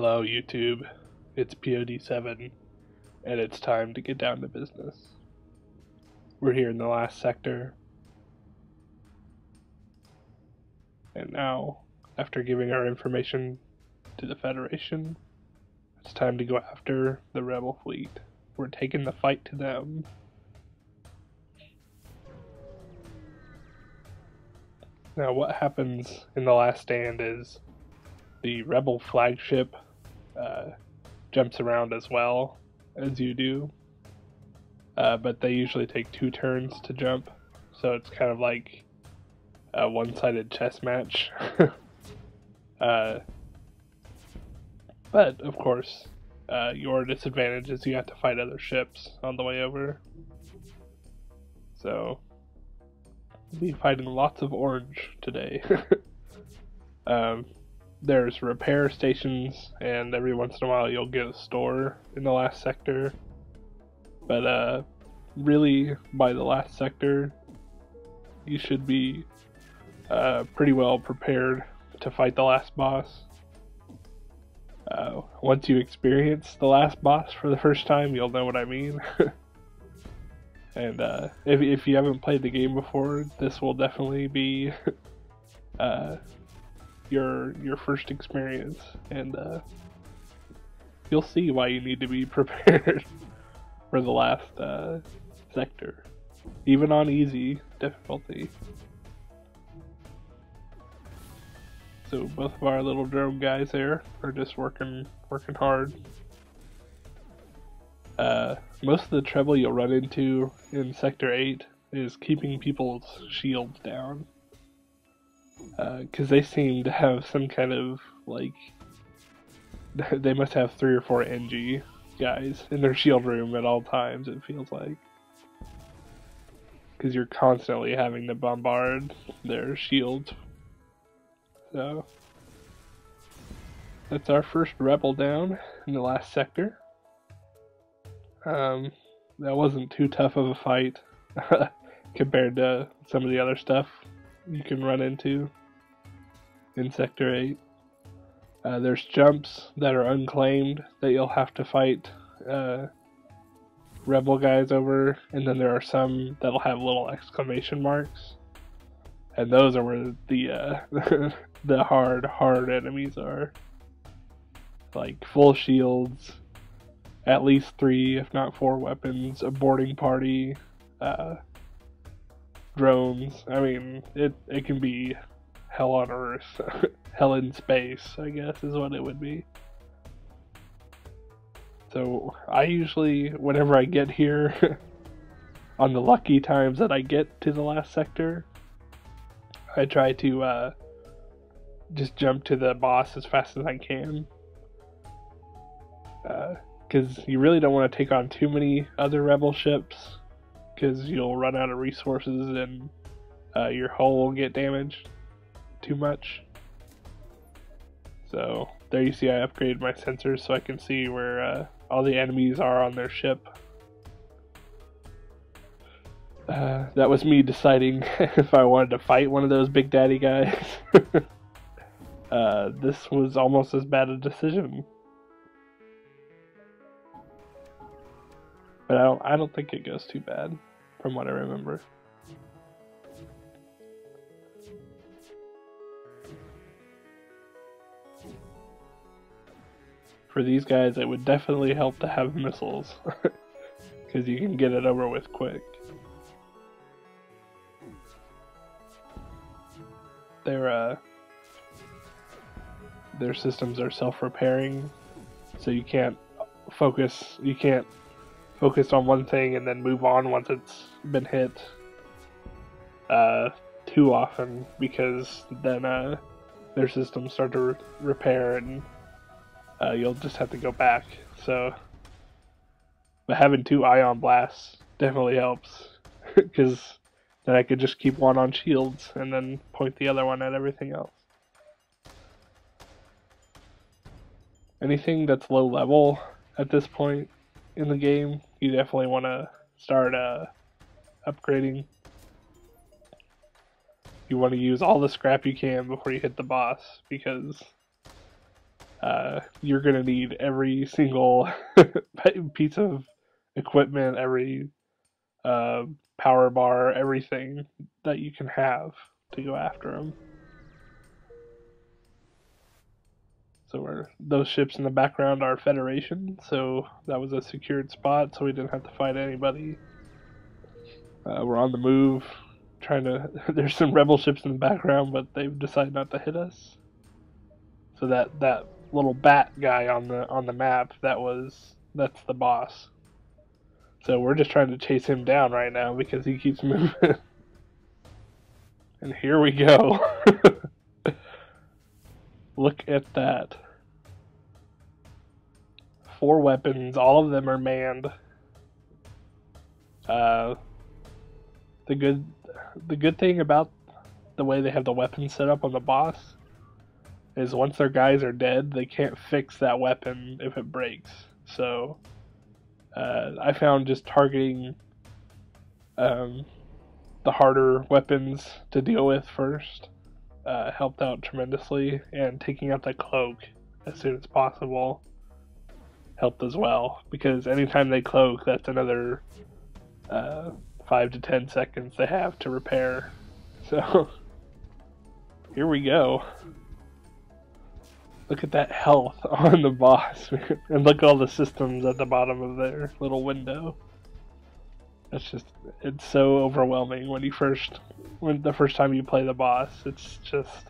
Hello YouTube, it's POD7, and it's time to get down to business. We're here in the last sector, and now, after giving our information to the Federation, it's time to go after the Rebel fleet. We're taking the fight to them. Now what happens in the last stand is the Rebel flagship jumps around as well as you do, but they usually take 2 turns to jump, so it's kind of like a one-sided chess match. But of course, your disadvantage is you have to fight other ships on the way over. So we'll be fighting lots of orange today. There's repair stations, and every once in a while you'll get a store in the last sector. But really, by the last sector, you should be pretty well prepared to fight the last boss. Once you experience the last boss for the first time, you'll know what I mean. And if you haven't played the game before, this will definitely be your first experience, and you'll see why you need to be prepared for the last sector, even on easy difficulty. So both of our little drone guys there are just working hard. Most of the trouble you'll run into in Sector 8 is keeping people's shields down. Because they seem to have some kind of, like, they must have 3 or 4 NG guys in their shield room at all times, it feels like. Because you're constantly having to bombard their shields. So, that's our first rebel down in the last sector. That wasn't too tough of a fight compared to some of the other stuff you can run into in Sector 8. There's jumps that are unclaimed that you'll have to fight rebel guys over, and then there are some that'll have little exclamation marks, and those are where the the hard enemies are. Like full shields, at least 3 if not 4 weapons, a boarding party, drones. I mean, it can be hell on earth. Hell in space, I guess, is what it would be. So I usually, whenever I get here, on the lucky times that I get to the last sector, I try to just jump to the boss as fast as I can. Because you really don't want to take on too many other rebel ships, because you'll run out of resources and your hull will get damaged too much. So there you see I upgraded my sensors so I can see where all the enemies are on their ship. That was me deciding if I wanted to fight one of those big daddy guys. This was almost as bad a decision. But I don't think it goes too bad, from what I remember. For these guys, it would definitely help to have missiles, because you can get it over with quick. Their systems are self-repairing, so you can't focus on one thing and then move on once it's been hit too often, because then their systems start to repair and you'll just have to go back. So, but having 2 ion blasts definitely helps, because then I could just keep one on shields and then point the other one at everything else. Anything that's low level at this point in the game, you definitely want to start upgrading. You want to use all the scrap you can before you hit the boss, because you're going to need every single piece of equipment, every power bar, everything that you can have to go after them. So those ships in the background are Federation, so that was a secured spot, so we didn't have to fight anybody. We're on the move, trying to... There's some rebel ships in the background, but they've decided not to hit us. So that little bat guy on the map, that's the boss. So we're just trying to chase him down right now because he keeps moving. And here we go. Look at that. 4 weapons, all of them are manned. The good thing about the way they have the weapons set up on the boss is once their guys are dead, they can't fix that weapon if it breaks. So I found just targeting the harder weapons to deal with first helped out tremendously, and taking out the cloak as soon as possible helped as well, because anytime they cloak, that's another 5 to 10 seconds they have to repair. So here we go. Look at that health on the boss, and look at all the systems at the bottom of their little window. It's so overwhelming when the first time you play the boss. It's just,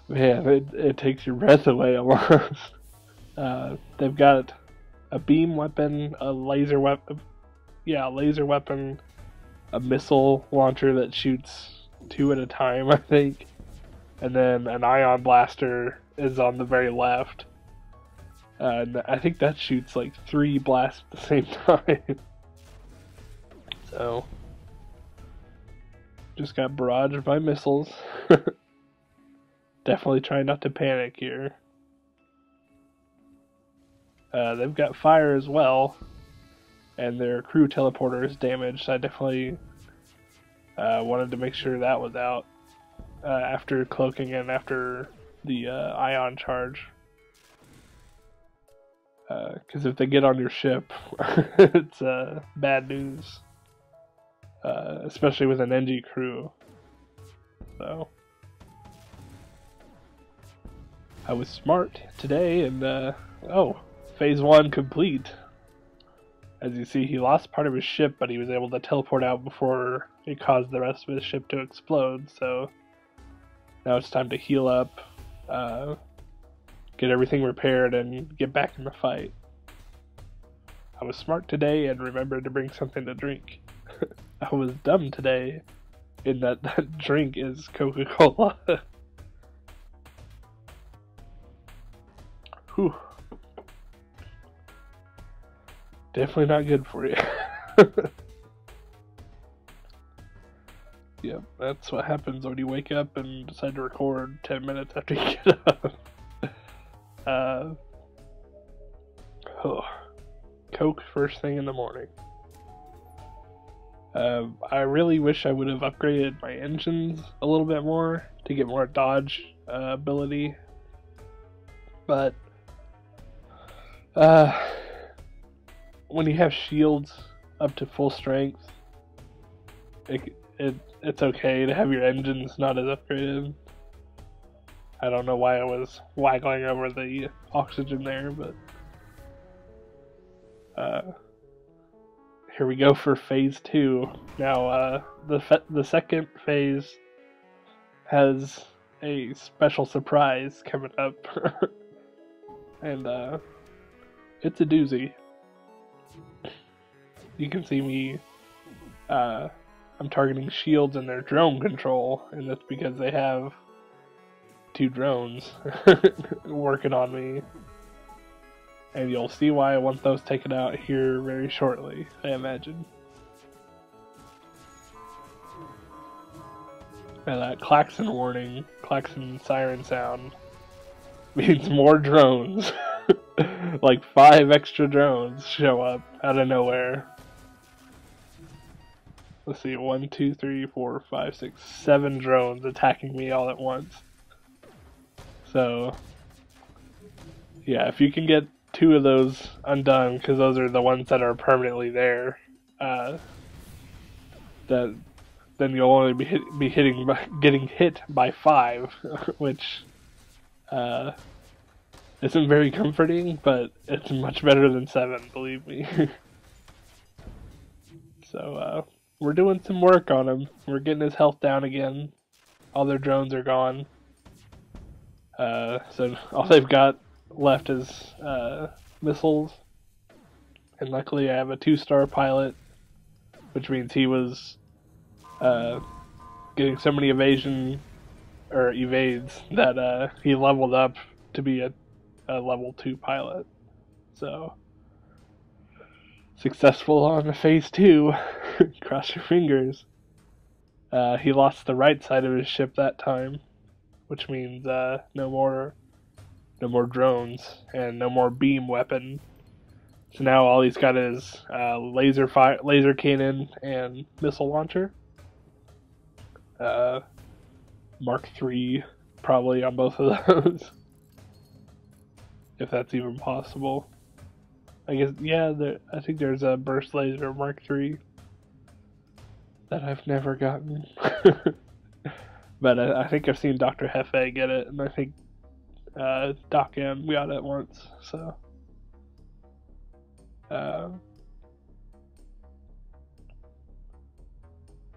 man, it takes your breath away almost. They've got a beam weapon, a laser weapon, a missile launcher that shoots 2 at a time, I think. And then an ion blaster is on the very left. And I think that shoots like 3 blasts at the same time. So, just got barraged by missiles. Definitely try not to panic here. They've got fire as well. And their crew teleporter is damaged. I definitely wanted to make sure that was out. After cloaking and after the ion charge, because if they get on your ship, it's bad news, especially with an NG crew. So I was smart today, and phase 1 complete. As you see, he lost part of his ship, but he was able to teleport out before it caused the rest of his ship to explode. So now it's time to heal up, get everything repaired, and get back in the fight. I was smart today and remembered to bring something to drink. I was dumb today in that drink is Coca-Cola. Whew. Definitely not good for you. Yep, that's what happens when you wake up and decide to record 10 minutes after you get up. Coke first thing in the morning. I really wish I would have upgraded my engines a little bit more to get more dodge ability. But when you have shields up to full strength, it's okay to have your engines not as upgraded. I don't know why I was waggling over the oxygen there, but here we go for phase 2. Now the second phase has a special surprise coming up, and it's a doozy. You can see me. I'm targeting shields and their drone control, and that's because they have 2 drones working on me. And you'll see why I want those taken out here very shortly, I imagine. And that klaxon warning, klaxon siren sound, means more drones. Like 5 extra drones show up out of nowhere. Let's see, 1, 2, 3, 4, 5, 6, 7 drones attacking me all at once. So, yeah, if you can get 2 of those undone, because those are the ones that are permanently there, then you'll only be getting hit by 5, which isn't very comforting, but it's much better than 7, believe me. So we're doing some work on him. We're getting his health down again. All their drones are gone. So all they've got left is missiles. And luckily I have a 2-star pilot, which means he was getting so many evades that he leveled up to be a level 2 pilot. So successful on phase 2. Cross your fingers. He lost the right side of his ship that time, which means no more drones and no more beam weapon. So now all he's got is laser cannon and missile launcher. Mark III probably on both of those, if that's even possible. I guess, yeah, I think there's a burst laser Mark III that I've never gotten. But I think I've seen Dr. Hefe get it, and I think Doc M got it once, so.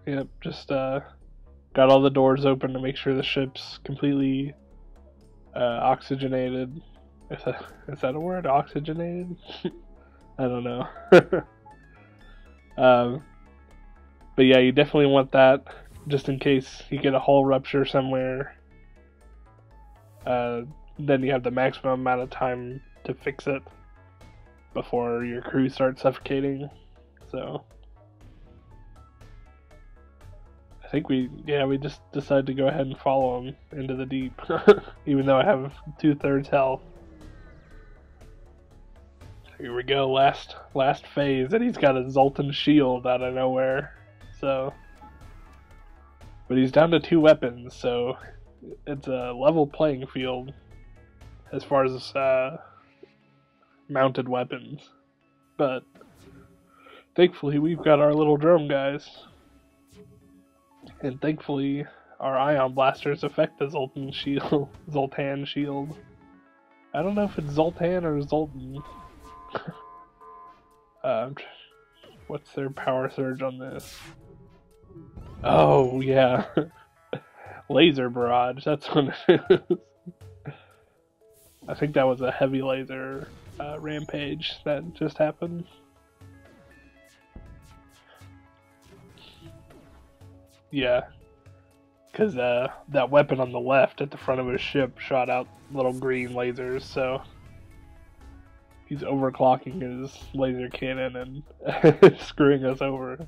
Yep, just got all the doors open to make sure the ship's completely oxygenated. Is that a word? Oxygenated? I don't know. But yeah, you definitely want that, just in case you get a hull rupture somewhere. Then you have the maximum amount of time to fix it before your crew starts suffocating. So I think we just decided to go ahead and follow him into the deep, even though I have 2/3 health. Here we go, last phase, and he's got a Zoltan shield out of nowhere. So, but he's down to 2 weapons, so it's a level playing field as far as mounted weapons. But thankfully, we've got our little drone guys, and thankfully, our ion blasters affect the Zoltan shield. Zoltan shield. I don't know if it's Zoltan or Zoltan. What's their power surge on this? Oh, yeah. Laser barrage, that's what it is. I think that was a heavy laser rampage that just happened. Yeah. Because that weapon on the left at the front of his ship shot out little green lasers, so he's overclocking his laser cannon and screwing us over.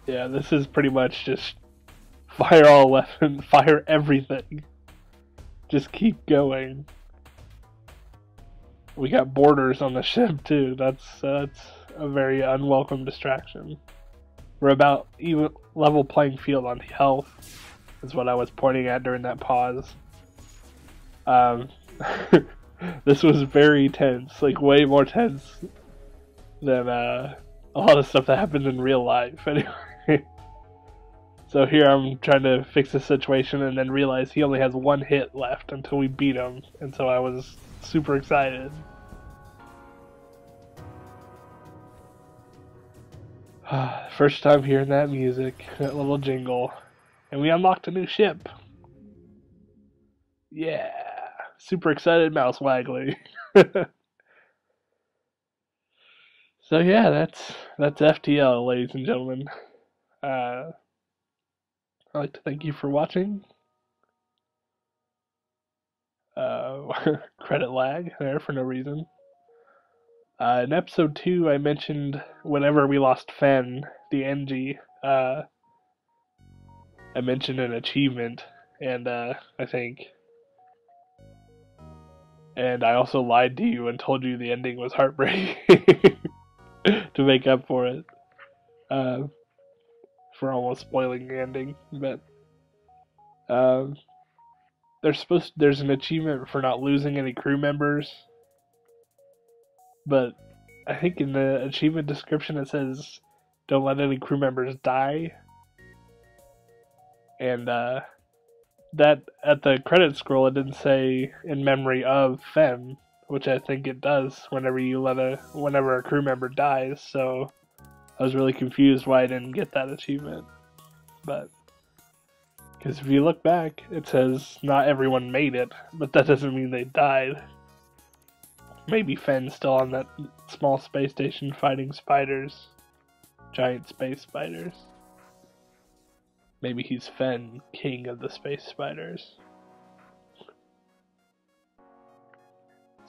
Yeah, this is pretty much just fire all weapons, fire everything. Just keep going. We got boarders on the ship too. That's a very unwelcome distraction. We're about even level playing field on health, is what I was pointing at during that pause. This was very tense, like way more tense than a lot of stuff that happens in real life. Anyway, so here I'm trying to fix the situation and then realize he only has 1 hit left until we beat him, and so I was super excited. First time hearing that music, that little jingle, and we unlocked a new ship. Yeah, super excited, mouse waggly. So yeah, that's FTL, ladies and gentlemen. I'd like to thank you for watching. Credit lag there for no reason. In episode 2, I mentioned whenever we lost Fen, the NG, I mentioned an achievement, and I also lied to you and told you the ending was heartbreaking to make up for it, for almost spoiling the ending. But Um, there's an achievement for not losing any crew members, but I think in the achievement description it says don't let any crew members die, and that at the credit scroll it didn't say in memory of Fen, which I think it does whenever a crew member dies. So I was really confused why I didn't get that achievement, but because if you look back, it says not everyone made it, but that doesn't mean they died. Maybe Fen's still on that small space station fighting spiders. Giant space spiders. Maybe he's Fen, king of the space spiders.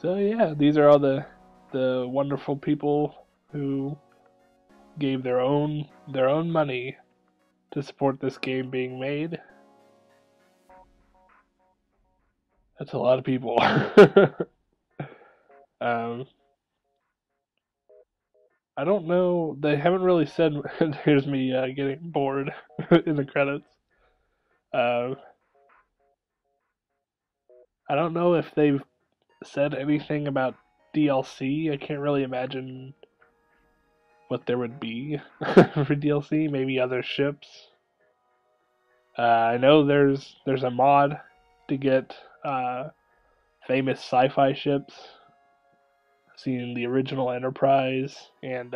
So yeah, these are all the wonderful people who gave their own money to support this game being made. That's a lot of people. I don't know. They haven't really said. Here's me getting bored in the credits. Uh, I don't know if they've said anything about DLC. I can't really imagine what there would be for DLC. Maybe other ships. I know there's a mod to get famous sci-fi ships. Seen the original Enterprise and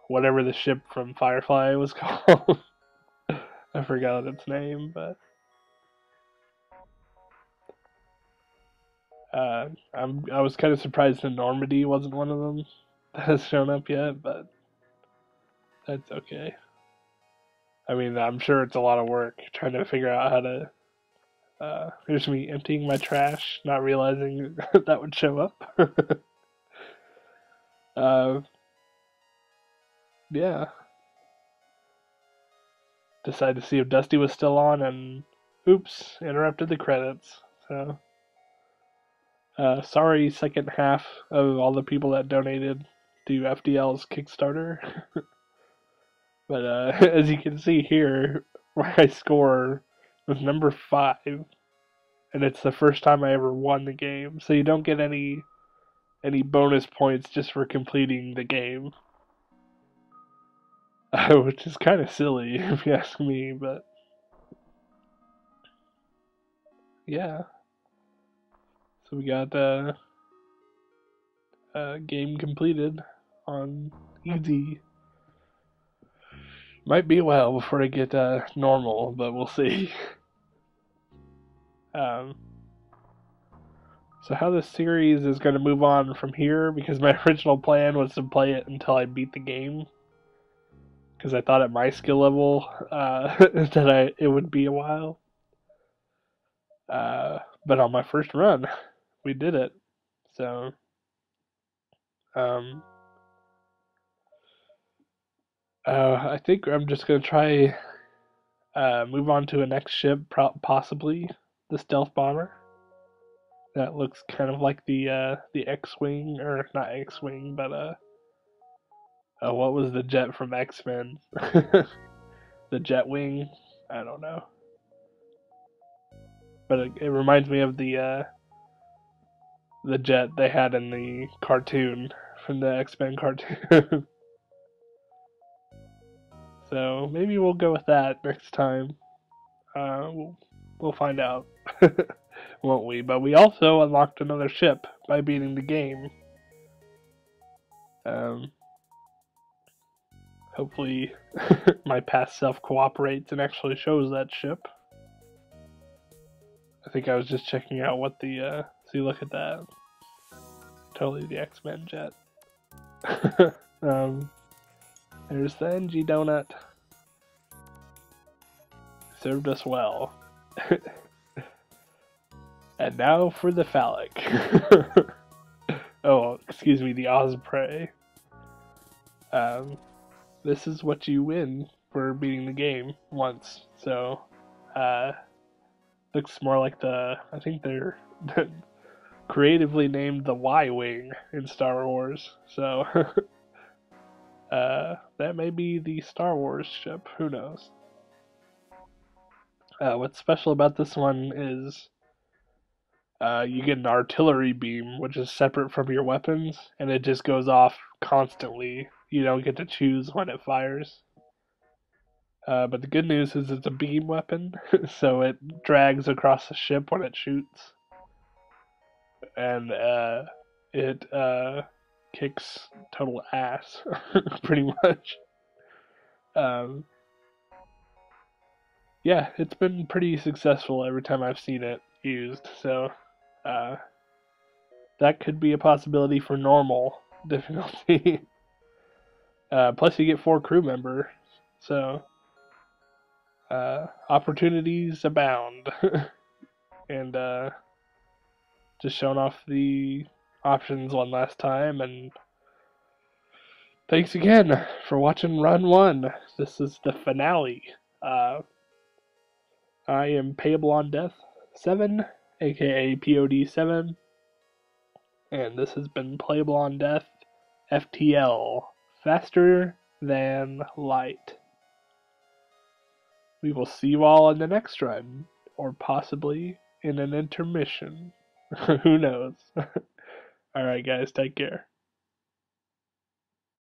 whatever the ship from Firefly was called. I forgot its name, but I was kind of surprised the Normandy wasn't one of them that has shown up yet, but that's okay. I mean, I'm sure it's a lot of work trying to figure out how to. Here's me emptying my trash, not realizing that would show up. uh, yeah. Decided to see if Dusty was still on, and oops, interrupted the credits. So, sorry, second half of all the people that donated to FTL's Kickstarter. But as you can see here, my score was number 5, and it's the first time I ever won the game. So you don't get any bonus points just for completing the game, which is kind of silly if you ask me. But yeah, so we got game completed on easy. Might be a while before I get normal, but we'll see. So how this series is going to move on from here, because my original plan was to play it until I beat the game, because I thought at my skill level that it would be a while. But on my first run, we did it. So I think I'm just going to try move on to a next ship, possibly the stealth bomber. That looks kind of like the X-wing, or not X-wing, but what was the jet from X-Men? The jet wing? I don't know. But it reminds me of the jet they had in the cartoon from the X-Men cartoon. So maybe we'll go with that next time. We'll find out, won't we? But we also unlocked another ship by beating the game. Hopefully my past self cooperates and actually shows that ship. I think I was just checking out what the see, look at that. Totally the X-Men jet. There's the NG donut. Served us well. And now for the phallic. Oh, excuse me, the Osprey. This is what you win for beating the game once. So, looks more like I think they're creatively named the Y-Wing in Star Wars. So, that may be the Star Wars ship. Who knows? What's special about this one is you get an artillery beam, which is separate from your weapons, and it just goes off constantly. You don't get to choose when it fires. But the good news is it's a beam weapon, so it drags across the ship when it shoots. And it kicks total ass, pretty much. Um, yeah, it's been pretty successful every time I've seen it used, so uh, that could be a possibility for normal difficulty. Plus, you get 4 crew members, so opportunities abound. And just showing off the options one last time, and thanks again for watching Run 1. This is the finale. I am PlayableOnDeath 7, aka POD7, and this has been PlayableOnDeath FTL, Faster Than Light. We will see you all in the next run, or possibly in an intermission. Who knows? Alright guys, take care.